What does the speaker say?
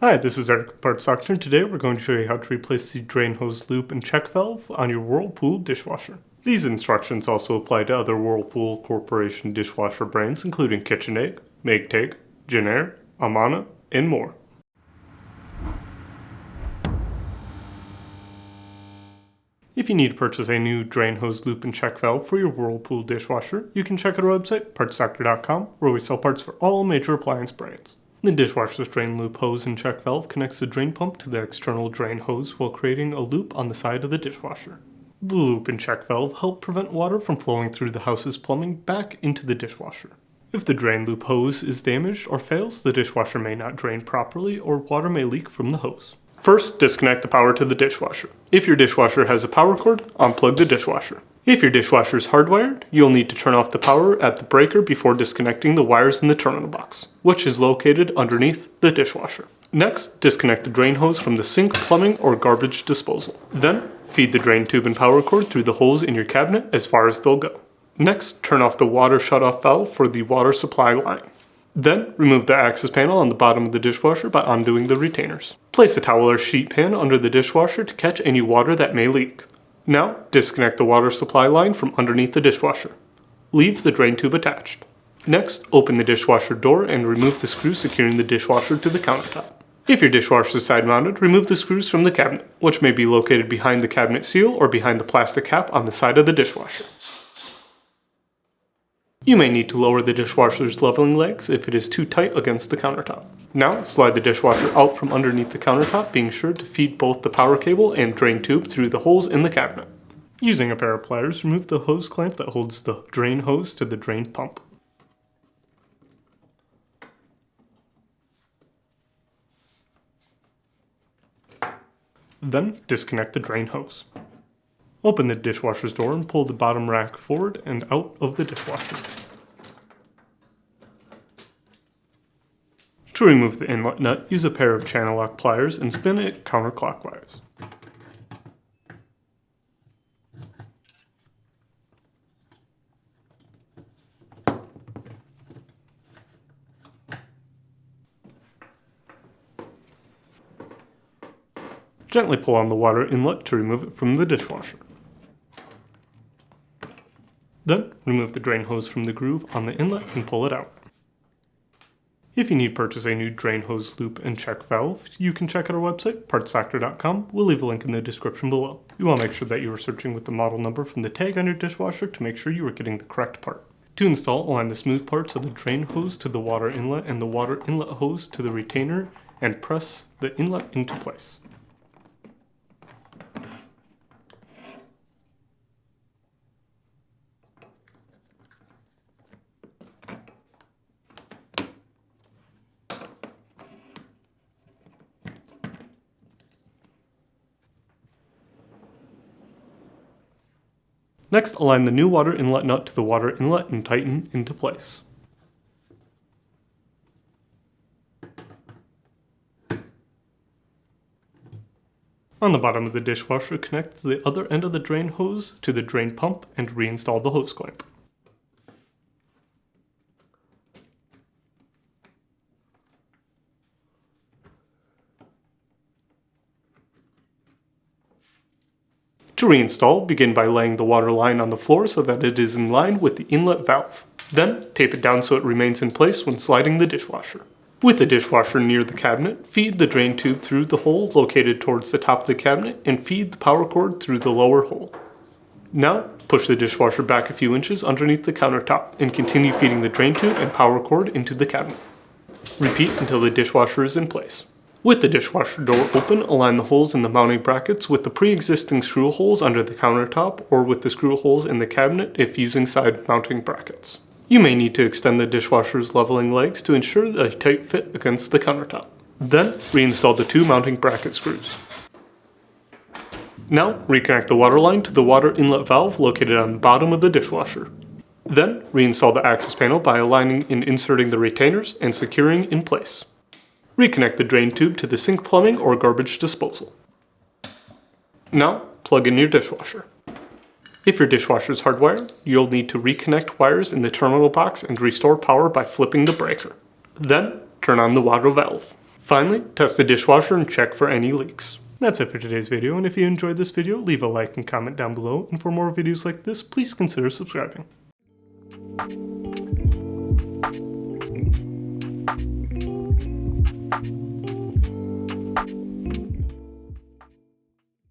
Hi, this is Eric, the Parts Doctor. Today we're going to show you how to replace the drain hose loop and check valve on your Whirlpool dishwasher. These instructions also apply to other Whirlpool Corporation dishwasher brands including KitchenAid, Maytag, Jenn-Air, Amana, and more. If you need to purchase a new drain hose loop and check valve for your Whirlpool dishwasher, you can check out our website, partsdoctor.com, where we sell parts for all major appliance brands. The dishwasher's drain loop hose and check valve connects the drain pump to the external drain hose while creating a loop on the side of the dishwasher. The loop and check valve help prevent water from flowing through the house's plumbing back into the dishwasher. If the drain loop hose is damaged or fails, the dishwasher may not drain properly or water may leak from the hose. First, disconnect the power to the dishwasher. If your dishwasher has a power cord, unplug the dishwasher. If your dishwasher is hardwired, you'll need to turn off the power at the breaker before disconnecting the wires in the terminal box, which is located underneath the dishwasher. Next, disconnect the drain hose from the sink, plumbing, or garbage disposal. Then, feed the drain tube and power cord through the holes in your cabinet as far as they'll go. Next, turn off the water shutoff valve for the water supply line. Then, remove the access panel on the bottom of the dishwasher by undoing the retainers. Place a towel or sheet pan under the dishwasher to catch any water that may leak. Now, disconnect the water supply line from underneath the dishwasher. Leave the drain tube attached. Next, open the dishwasher door and remove the screws securing the dishwasher to the countertop. If your dishwasher is side-mounted, remove the screws from the cabinet, which may be located behind the cabinet seal or behind the plastic cap on the side of the dishwasher. You may need to lower the dishwasher's leveling legs if it is too tight against the countertop. Now, slide the dishwasher out from underneath the countertop, being sure to feed both the power cable and drain tube through the holes in the cabinet. Using a pair of pliers, remove the hose clamp that holds the drain hose to the drain pump. Then, disconnect the drain hose. Open the dishwasher's door and pull the bottom rack forward and out of the dishwasher. To remove the inlet nut, use a pair of channel lock pliers and spin it counterclockwise. Gently pull on the water inlet to remove it from the dishwasher. Then, remove the drain hose from the groove on the inlet and pull it out. If you need to purchase a new drain hose loop and check valve, you can check out our website, partsdoctor.com. We'll leave a link in the description below. You want to make sure that you are searching with the model number from the tag on your dishwasher to make sure you are getting the correct part. To install, align the smooth parts of the drain hose to the water inlet and the water inlet hose to the retainer and press the inlet into place. Next, align the new water inlet nut to the water inlet and tighten into place. On the bottom of the dishwasher, connect the other end of the drain hose to the drain pump and reinstall the hose clamp. To reinstall, begin by laying the water line on the floor so that it is in line with the inlet valve. Then, tape it down so it remains in place when sliding the dishwasher. With the dishwasher near the cabinet, feed the drain tube through the hole located towards the top of the cabinet and feed the power cord through the lower hole. Now, push the dishwasher back a few inches underneath the countertop and continue feeding the drain tube and power cord into the cabinet. Repeat until the dishwasher is in place. With the dishwasher door open, align the holes in the mounting brackets with the pre-existing screw holes under the countertop or with the screw holes in the cabinet if using side mounting brackets. You may need to extend the dishwasher's leveling legs to ensure a tight fit against the countertop. Then, reinstall the two mounting bracket screws. Now, reconnect the water line to the water inlet valve located on the bottom of the dishwasher. Then, reinstall the access panel by aligning and inserting the retainers and securing in place. Reconnect the drain tube to the sink, plumbing, or garbage disposal. Now, plug in your dishwasher. If your dishwasher is hardwired, you'll need to reconnect wires in the terminal box and restore power by flipping the breaker. Then, turn on the water valve. Finally, test the dishwasher and check for any leaks. That's it for today's video, and if you enjoyed this video, leave a like and comment down below, and for more videos like this, please consider subscribing.